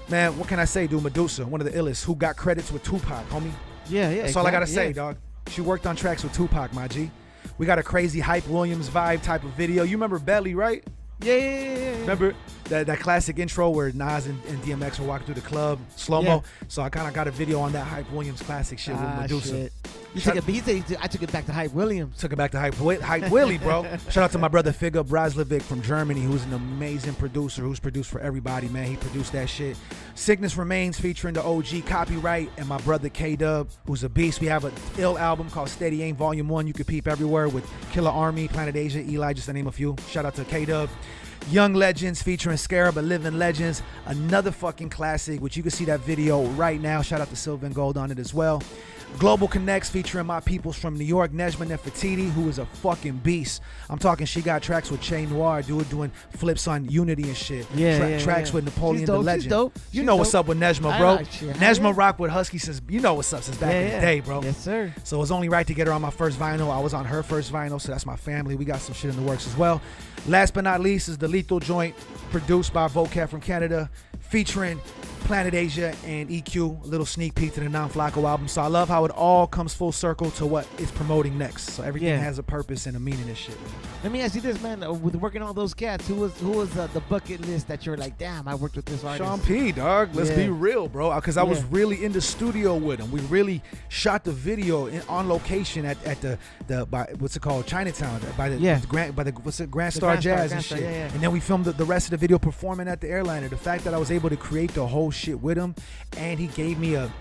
Man, what can I say, dude? Medusa, one of the illest, who got credits with Tupac, homie. Yeah. That's all I got to say, dog. She worked on tracks with Tupac, my G. We got a crazy Hype Williams vibe type of video. You remember Belly, right? Yeah. Remember that classic intro where Nas and DMX were walking through the club, slow-mo? Yeah. So I kind of got a video on that Hype Williams classic shit with Medusa. Shit. I took it back to Hype Williams. Took it back to Hype Willie, bro. Shout out to my brother Figa Brazlovic from Germany, who's an amazing producer, who's produced for everybody, man. He produced that shit. Sickness Remains featuring the OG Copyright and my brother K-Dub, who's a beast. We have an ill album called Steady Aim Volume 1. You can peep everywhere with Killer Army, Planet Asia, Eli, just to name a few. Shout out to K-Dub. Young Legends featuring Scarab, a Living Legends, another fucking classic, which you can see that video right now. Shout out to Silver and Gold on it as well. Global Connects featuring my peoples from New York, Nejma Nefertiti, who is a fucking beast. I'm talking, she got tracks with Che Noir, doing flips on Unity and shit. Tracks with Napoleon the Legend. She's dope. You know what's up with Nejma, bro. Nejma rock rock with Husky since, you know what's up since back in the day, bro. Yes, sir. So it was only right to get her on my first vinyl. I was on her first vinyl, so that's my family. We got some shit in the works as well. Last but not least is the Lethal Joint, produced by Vocab from Canada, featuring Planet Asia and EQ, a little sneak peek to the Non Flacco album. So I love how it all comes full circle to what it's promoting next. So everything has a purpose and a meaning and shit, man. Let me ask you this, man. With working all those cats, who was the bucket list that you're like, damn, I worked with this artist? Sean P, dog. Let's be real, bro. Because I was really in the studio with him. We really shot the video on location at the what's it called, Chinatown, by the Grand Star Jazz and shit. And then we filmed the rest of the video performing at the Airliner. The fact that I was able to create the whole shit with him, and he gave me a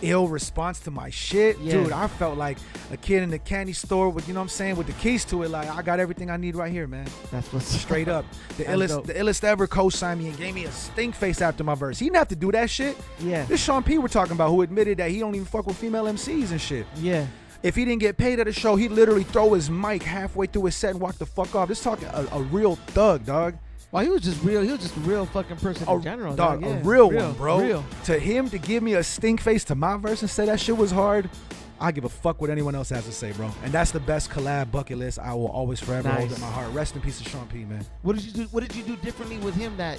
ill response to my shit, dude. I felt like a kid in the candy store with, you know what I'm saying, with the keys to it. Like, I got everything I need right here, man. That's what's straight up. The illest ever co-signed me and gave me a stink face after my verse. He didn't have to do that shit. Yeah. This Sean P we're talking about, who admitted that he don't even fuck with female MCs and shit. Yeah. If he didn't get paid at a show, he'd literally throw his mic halfway through his set and walk the fuck off. This talking a real thug, dog. Well, he was just real. He was just a real fucking person in general, dog. Yeah. A real one, bro. Real. To him to give me a stink face to my verse and say that shit was hard, I give a fuck what anyone else has to say, bro. And that's the best collab bucket list I will always forever hold in my heart. Rest in peace to Sean P, man. What did you do differently with him that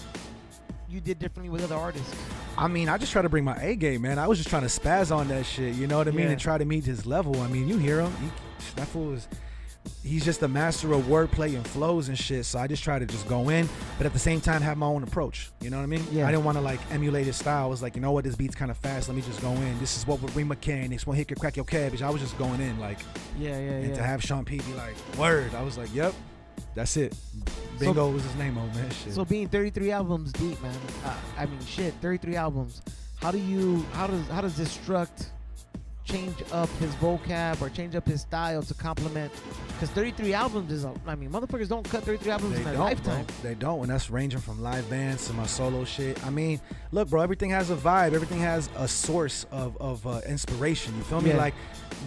you did differently with other artists? I mean, I just try to bring my A game, man. I was just trying to spaz on that shit, you know what I mean, and try to meet his level. I mean, you hear him. That fool is... He's just a master of wordplay and flows and shit. So I just try to just go in, but at the same time have my own approach. You know what I mean? Yeah. I didn't want to like emulate his style. I was like, you know what, this beat's kind of fast. Let me just go in. This is what would ring mechanics. Won't hit your crack your cabbage. I was just going in like, and to have Sean P be like, word. I was like, yep, that's it. Bingo was his name, oh man. Shit. So being 33 albums deep, man. I mean, shit, 33 albums. How does Destruct change up his vocab or change up his style to complement? Because 33 albums is, I mean, motherfuckers don't cut 33 albums in their lifetime. Bro. They don't, and that's ranging from live bands to my solo shit. I mean, look, bro, everything has a vibe. Everything has a source of inspiration. You feel me? Yeah. Like,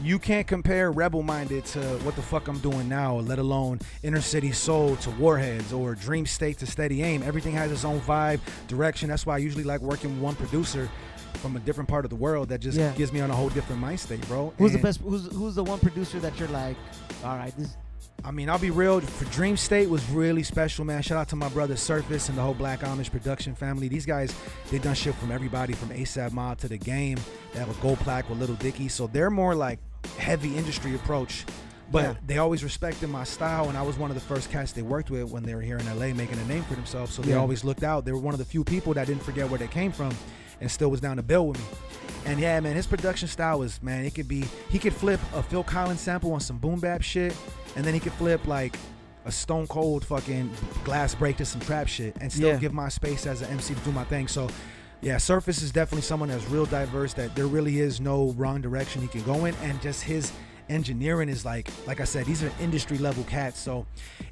you can't compare Rebel Minded to what the fuck I'm doing now, let alone Inner City Soul to Warheads or Dream State to Steady Aim. Everything has its own vibe, direction. That's why I usually like working with one producer from a different part of the world that just gives me on a whole different mind state, bro. Who's the best? Who's the one producer that you're like, all right, this? I mean, I'll be real. For Dream State was really special, man. Shout out to my brother Surface and the whole Black Amish production family. These guys, they done shit from everybody from ASAP Mob to The Game. They have a gold plaque with Little Dicky, so they're more like heavy industry approach. But they always respected my style, and I was one of the first cats they worked with when they were here in LA making a name for themselves. So they always looked out. They were one of the few people that didn't forget where they came from and still was down to build with me. And yeah, man, his production style was, man, it could be, he could flip a Phil Collins sample on some boom bap shit, and then he could flip like a stone cold fucking glass break to some trap shit and still give my space as an MC to do my thing. So yeah, Surface is definitely someone that's real diverse, that there really is no wrong direction he can go in, and just his engineering is like I said, these are industry level cats. So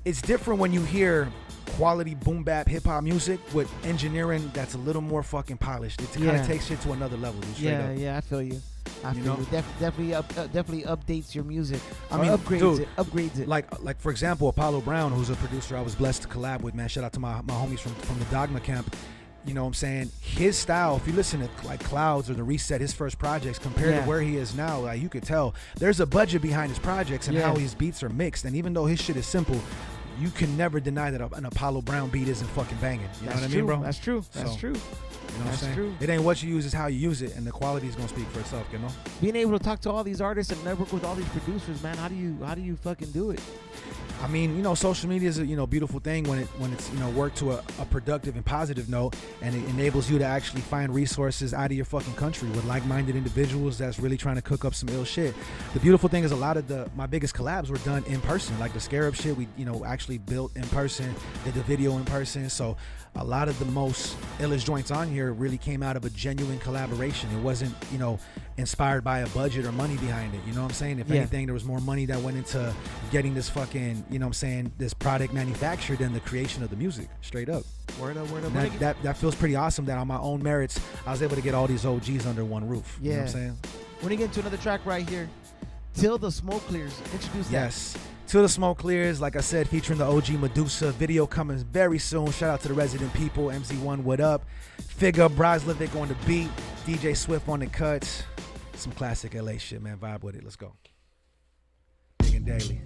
it's different when you hear quality boom bap hip hop music with engineering that's a little more fucking polished. It kind of takes shit to another level. Yeah, I feel you. I feel you. Definitely updates your music. I mean, upgrades it. Like for example, Apollo Brown, who's a producer I was blessed to collab with, man. Shout out to my homies from the Dogma camp. You know what I'm saying? His style, if you listen to like Clouds or The Reset, his first projects, compared to where he is now, like you could tell there's a budget behind his projects and how his beats are mixed. And even though his shit is simple, you can never deny that an Apollo Brown beat isn't fucking banging. You know what I mean, bro? That's true. That's true. You know what I'm saying? True. It ain't what you use, it's how you use it, and the quality is gonna speak for itself, you know? Being able to talk to all these artists and network with all these producers, man, how do you fucking do it? I mean, you know, social media is a beautiful thing when it's worked to a productive and positive note, and it enables you to actually find resources out of your fucking country with like-minded individuals that's really trying to cook up some ill shit. The beautiful thing is a lot of my biggest collabs were done in person, like the Scarab shit. We actually built in person, did the video in person. So a lot of the most illest joints on here really came out of a genuine collaboration. It wasn't inspired by a budget or money behind it. You know what I'm saying? If anything, there was more money that went into getting this fucking, this product manufactured than the creation of the music. Straight up. Word up. That feels pretty awesome that on my own merits, I was able to get all these OGs under one roof. Yeah. You know what I'm saying? We're gonna get into another track right here. Till the Smoke Clears. Introduce that. Yes. Till the Smoke Clears, like I said, featuring the OG Medusa. Video coming very soon. Shout out to the resident people. MZ1, what up? Figure, Broslevic on the beat. DJ Swift on the cuts. Some classic LA shit, man. Vibe with it. Let's go. Digging daily.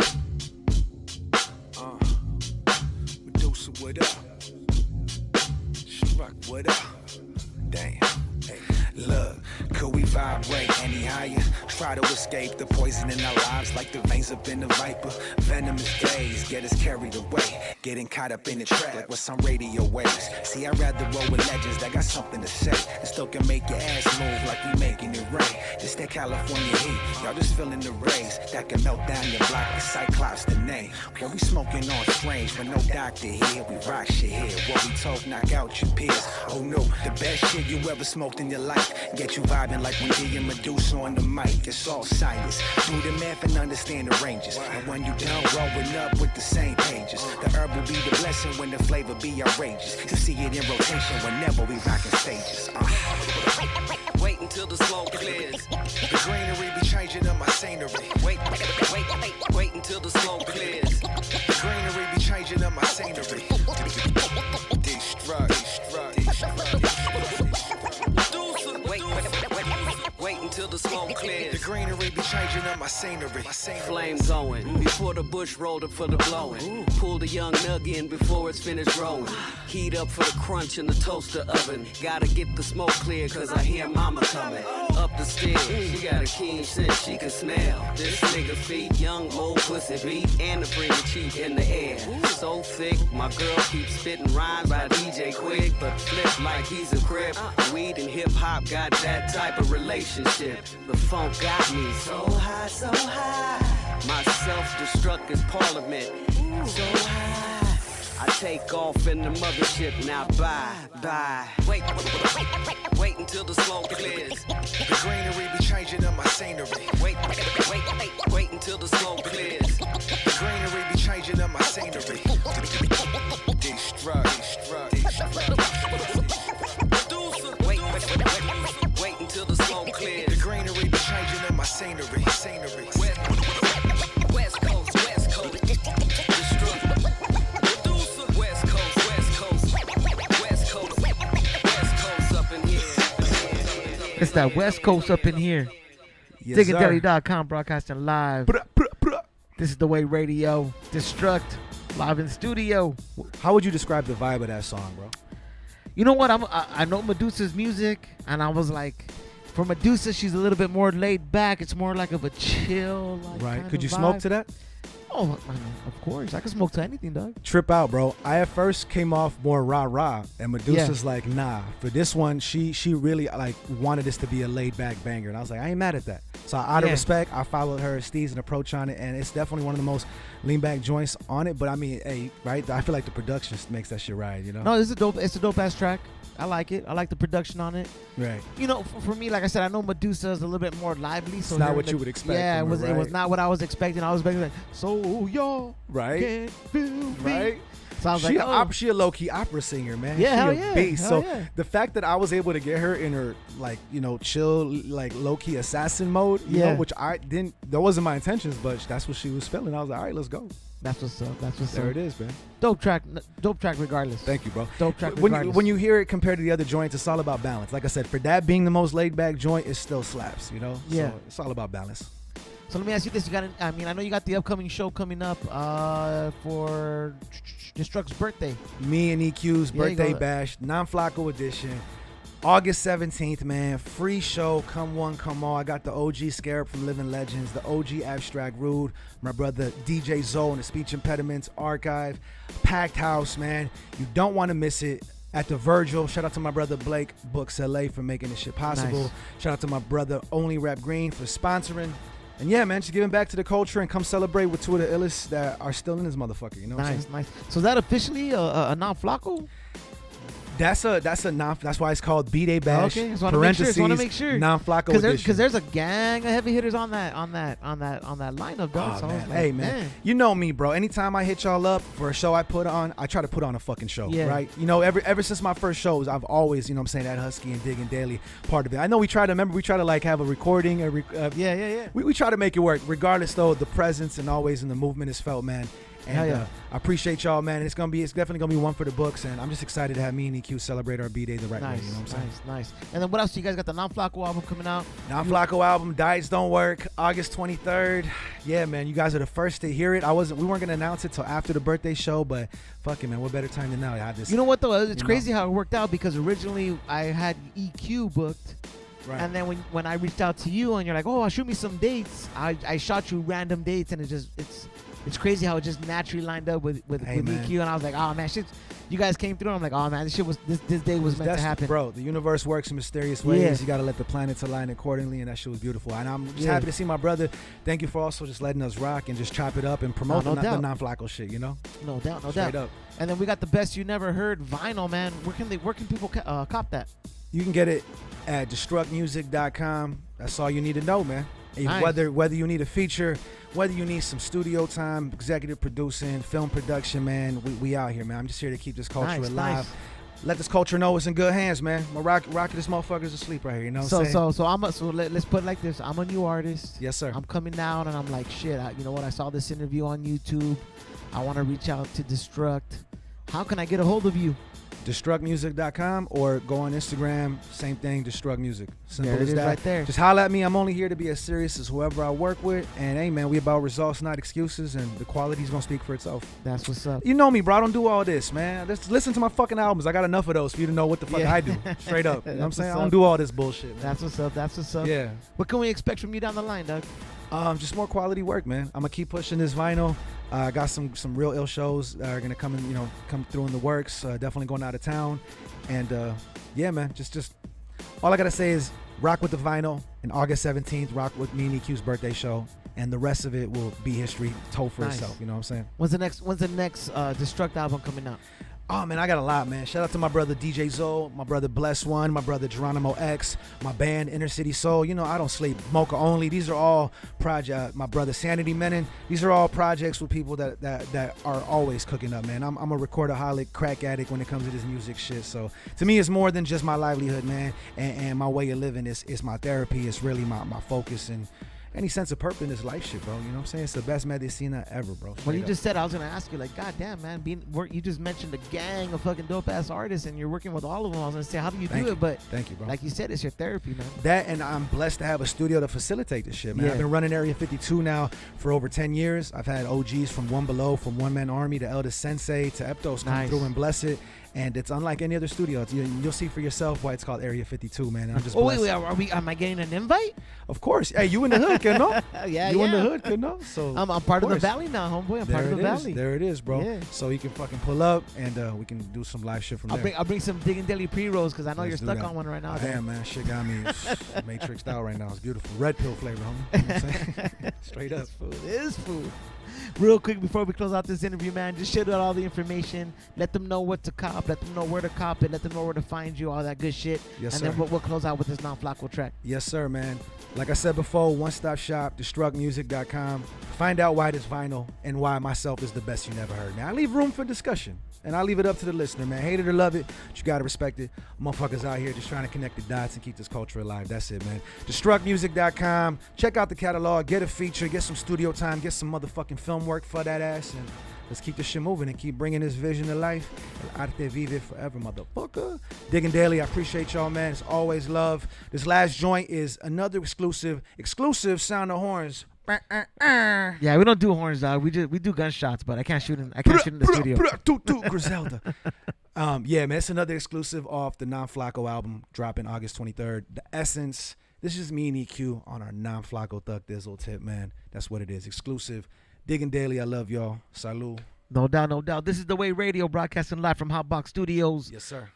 Medusa, what up? Struck, what up? Damn. Hey, look, could we vibrate any higher? Try to escape the poison in our lives like the veins up in the viper. Venomous days get us carried away, getting caught up in the trap like with some radio waves. See, I'd rather roll with legends that got something to say and still can make your ass move like we making it rain. This that California heat, y'all just feeling the rays that can melt down your block like Cyclops the name. When we smoking on strange, but no doctor here, we rock shit here. What we talk, knock out your peers. Oh no, the best shit you ever smoked in your life. Get you vibing like when D and Medusa on the mic. It's all science. Do the math and understand the ranges. And when you done rolling up with the same pages, the herb will be the blessing when the flavor be outrageous. You see it in rotation whenever we rockin' stages. Wait until the smoke clears. The greenery be changing up my scenery. Wait until the smoke clears. The greenery be changing up my scenery. Destruct. Wait until the smoke clears. The greenery be changing up my scenery. Flame going before the bush rolled up for the blowing. Pull the young nug in before it's finished growing. Heat up for the crunch in the toaster oven. Gotta get the smoke clear cause I hear mama coming. Up the stairs, she got a keen sense she can smell. This nigga feet, young old pussy beat, and the pretty cheek in the air. So thick, my girl keeps spitting rhymes by DJ Quick, but flip like he's a crib. Weed and hip hop got that type of relationship. The funk got me so high, so high. My self-destruct is parliament. So high. I take off in the mothership, now bye. Wait until the smoke clears. The greenery be changing up my scenery. Wait until the smoke clears. The greenery be changing up my scenery. Destruct. Wait until the smoke clears. The greenery be changing up my scenery. West Coast. Destruct. Medusa. West Coast up in here. It's that West Coast up in here. Yes, sir. DiggingDelly.com broadcasting live. This is the way radio. Destruct live in studio. How would you describe the vibe of that song, bro? You know what? I know Medusa's music, and I was like, for Medusa, she's a little bit more laid back. It's more like of a chill, like, Right. Could you vibe. smoke to that? Oh, I mean, of course. I can smoke to anything, dog. Trip out, bro. I at first came off more rah, and Medusa's like, nah. For this one, she really like wanted this to be a laid back banger, and I was like, I ain't mad at that. So out of respect, I followed her steez and approach on it, and it's definitely one of the most lean back joints on it. But I mean, hey, right? I feel like the production makes that shit right, you know? No, this is a dope. It's a dope ass track. I like it. I like the production on it. Right. You know, for me, like I said, I know Medusa is a little bit more lively. So It's not what you would expect. Yeah, from her, it was right? not what I was expecting. I was expecting like, so y'all Right. can feel me. Right. So I was like, oh. She a low-key opera singer, man. Yeah, she hell a yeah, beast. hell So yeah. the fact that I was able to get her in her like, you know, chill, like low-key assassin mode, you know, which I didn't, that wasn't my intentions, but that's what she was feeling. I was like, all right, let's go. That's what's up. That's what's There up. it is, man. Dope track regardless. Thank you, bro. Dope track When regardless. you hear it compared to the other joints, it's all about balance. Like I said, for that being the most laid-back joint, it still slaps, you know? Yeah. So it's all about balance. So let me ask you this: I know you got the upcoming show coming up for Destruct's birthday. Me and EQ's Yeah, you birthday go. bash, non-Flacco edition. August 17th, man. Free show. Come one, come all. I got the OG Scarab from Living Legends, the OG Abstract Rude, my brother DJ Zoe in the Speech Impediments Archive. Packed house, man. You don't want to miss it. At the Virgil, shout out to my brother Blake Books LA for making this shit possible. Nice. Shout out to my brother Only Rap Green for sponsoring. And yeah, man, just giving back to the culture and come celebrate with two of the illest that are still in this motherfucker. You know what I'm saying? Nice. So is that officially a non-Flacco? That's why it's called B-Day Bash. Okay, just want to make sure. Non-Flacco Because edition. there's a gang of heavy hitters on that lineup, dog. Oh, So I was man. like, Hey, man. You know me, bro. Anytime I hit y'all up for a show I put on, I try to put on a fucking show, Yeah. right? You know, ever since my first shows, I've always, you know what I'm saying, that Husky and Digging Daily part of it. I know we try to like have a recording. Yeah. We try to make it work. Regardless, though, the presence and always in the movement is felt, man. And Hell yeah. I appreciate y'all, man. It's definitely gonna be one for the books, and I'm just excited to have me and EQ celebrate our B-Day the right way. You know what I'm saying? Nice. And then what else? You guys got the non-Flacco album coming out? Non-Flacco album, Diets Don't Work, August 23rd. Yeah, man, you guys are the first to hear it. We weren't gonna announce it till after the birthday show, but fuck it, man. What better time than now to have this? You know what though? It's You crazy know. how it worked out because originally I had EQ booked. Right. And then when I reached out to you and you're like, oh, shoot me some dates, I shot you random dates, and it's crazy how it just naturally lined up with Hey, man. EQ, and I was like, oh man, shit, you guys came through. And I'm like, oh man, this day was meant to happen. Bro, the universe works in mysterious ways. Yeah. You gotta let the planets align accordingly, and that shit was beautiful. And I'm just Yeah. happy to see my brother. Thank you for also just letting us rock and just chop it up and promote No the doubt. non-Flacco shit, you know? No doubt. Straight up. And then we got the Best You Never Heard vinyl, man. Where can people cop that? You can get it at destructmusic.com. That's all you need to know, man. And Nice. Whether you need a feature, whether you need some studio time, executive producing, film production, man, we out here, man. I'm just here to keep this culture Nice, alive. nice. Let this culture know it's in good hands, man. My rocket this motherfucker's asleep right here, you know what I'm saying? So let's put it like this. I'm a new artist. Yes, sir. I'm coming down and I'm like, shit, you know what? I saw this interview on YouTube. I want to reach out to Destruct. How can I get a hold of you? destructmusic.com or go on Instagram, same thing, Destruct Music. Simple There it as is that. right there. Just holla at me. I'm only here to be as serious as whoever I work with. And hey, man, we about results, not excuses, and the quality's gonna speak for itself. That's what's up. You know me, bro. I don't do all this, man. Just listen to my fucking albums. I got enough of those for you to know what the fuck Yeah. I do. Straight up. You know what I'm That's saying? I what's don't up. do all this bullshit, man. That's what's up. Yeah. What can we expect from you down the line, Doug? Just more quality work, man. I'm gonna keep pushing this vinyl. I got some real ill shows that are gonna come through in the works. Definitely going out of town, and yeah, man. Just all I gotta say is rock with the vinyl. And August 17th, rock with me and EQ's birthday show. And the rest of it will be history told for itself. You know what I'm saying? When's the next Destruct album coming out? Oh, man, I got a lot, man. Shout out to my brother DJ Zoe, my brother Bless One, my brother Geronimo X, my band Inner City Soul. You know, I don't sleep. Mocha Only. These are all projects. My brother Sanity Menon. These are all projects with people that are always cooking up, man. I'm a recordaholic, crack addict when it comes to this music shit. So to me, it's more than just my livelihood, man. And my way of living is my therapy. It's really my focus and any sense of purpose in this life shit, bro. You know what I'm saying? It's the best medicina ever, bro. When you just said, I was going to ask you, like, God damn, man, you just mentioned a gang of fucking dope-ass artists, and you're working with all of them. I was going to say, how do you do it? But thank you, bro. Like you said, it's your therapy, man. That, and I'm blessed to have a studio to facilitate this shit, man. Yeah. I've been running Area 52 now for over 10 years. I've had OGs from One Below, from One Man Army to Eldest Sensei to Eptos come through and bless it. And it's unlike any other studio. You'll see for yourself why it's called Area 52, man. And I'm just blessed. Wait, am I getting an invite? Of course. Hey, you in the hood, kid, no? You in the hood, kid, no? So I'm part of the valley now, homeboy. I'm part of the valley. There it is, bro. Yeah. So you can fucking pull up, and we can do some live shit from there. I'll bring some Diggin' Daily pre-rolls, because I know you're stuck on one right now. Damn, man. Shit got me matrixed out right now. It's beautiful. Red pill flavor, homie. You know what I'm saying? Straight up. It is food. Real quick before we close out this interview, man, just share out all the information. Let them know what to cop. Let them know where to cop it. Let them know where to find you, all that good shit. Yes, and sir. then we'll close out with this non-Flacco track. Yes, sir, man. Like I said before, one-stop shop, DestructMusic.com. Find out why this vinyl and why myself is the best you never heard. Now, I leave room for discussion, and I leave it up to the listener, man. Hate it or love it, but you got to respect it. Motherfuckers out here just trying to connect the dots and keep this culture alive. That's it, man. DestructMusic.com. Check out the catalog. Get a feature. Get some studio time. Get some motherfucking film work for that ass, and let's keep this shit moving and keep bringing this vision to life. El arte vive forever, motherfucker. Diggin' Daily, I appreciate y'all, man. It's always love. This last joint is another exclusive Sound of Horns. Yeah, we don't do horns, dog. We do gunshots, but I can't shoot in the studio. Griselda. Yeah, man, it's another exclusive off the Non-Flacco album dropping August 23rd. The Essence. This is me and EQ on our Non-Flacco Thug Dizzle tip, man. That's what it is. Exclusive. Diggin' Daily, I love y'all. Salud. No doubt, no doubt. This is The Way Radio, broadcasting live from Hotbox Studios. Yes, sir.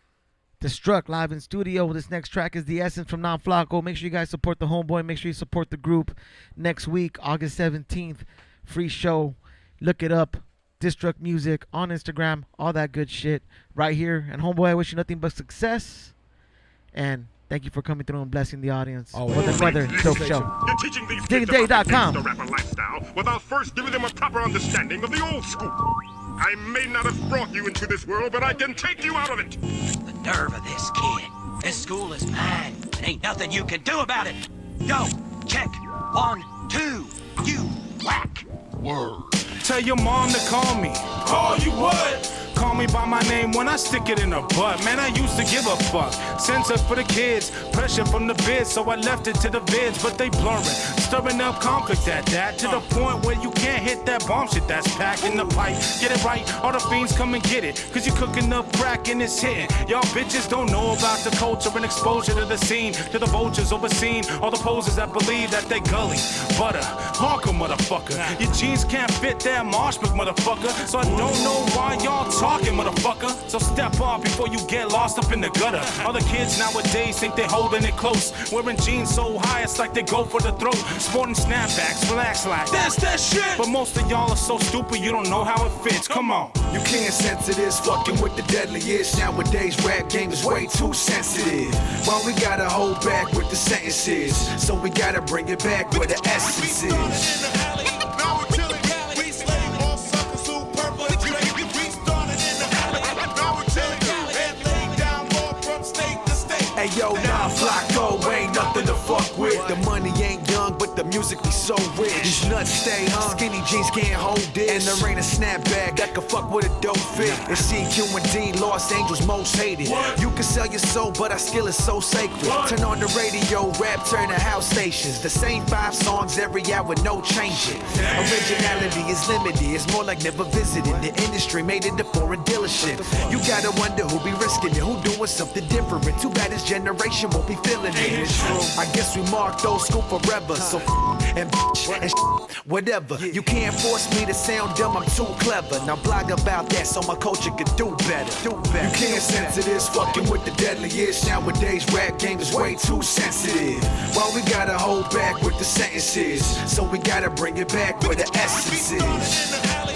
Destruct live in studio. This next track is The Essence from Non-Flacco. Make sure you guys support the homeboy. Make sure you support the group. Next week, August 17th, free show. Look it up. Destruct Music on Instagram. All that good shit right here. And homeboy, I wish you nothing but success. And thank you for coming through and blessing the audience. With another dope show. You're teaching these DiggingDay.com. the rapper lifestyle without first giving them a proper understanding of the old school. I may not have brought you into this world, but I can take you out of it. The nerve of this kid. This school is mine. And ain't nothing you can do about it. Go. Check. 1, 2. You whack. Word. Tell your mom to call me. Call you what? Call me by my name when I stick it in her butt. Man, I used to give a fuck. Censor for the kids. Pressure from the bids, so I left it to the vids. But they blurring. Stirring up conflict at that. To the point where you can't hit that bomb shit that's packed in the pipe. Get it right, all the fiends come and get it. Cause you cooking up crack and it's hitting. Y'all bitches don't know about the culture and exposure to the scene. To the vultures overseen. All the posers that believe that they gully. Butter, hardcore motherfucker. Your jeans can't fit that marshmallow motherfucker. So I don't know why y'all talking, motherfucker. So step up before you get lost up in the gutter. All the kids nowadays think they're holding it close. Wearing jeans so high it's like they go for the throat. Sporting snapbacks, relax like that's that shit. But most of y'all are so stupid you don't know how it fits. Come on. You can't censor this, fucking with the deadliest. Nowadays rap game is way too sensitive. Well, we gotta hold back with the sentences, so we gotta bring it back where the essence is. Hey yo, Non-Flacco ain't nothing to fuck with. The money ain't young, but the music be so rich. These nuts stay hung, skinny jeans can't hold this. And there ain't a snapback that can fuck with a dope fit. It's CQ and D, Los Angeles most hated. You can sell your soul, but our skill is so sacred. Turn on the radio, rap turn to house stations. The same 5 songs every hour, no changing. Originality is limited, it's more like never visited. The industry made it a foreign dealership. You gotta wonder who be risking it, who doing something different. Too bad this generation won't be feeling it. I guess we marked old school forever, so and bitch and whatever. You can't force me to sound dumb, I'm too clever. Now blog about that so my culture could do better. You can't censor this, fucking with the deadliest. Nowadays rap game is way too sensitive. Why we gotta hold back with the sentences? So we gotta bring it back where the essence is.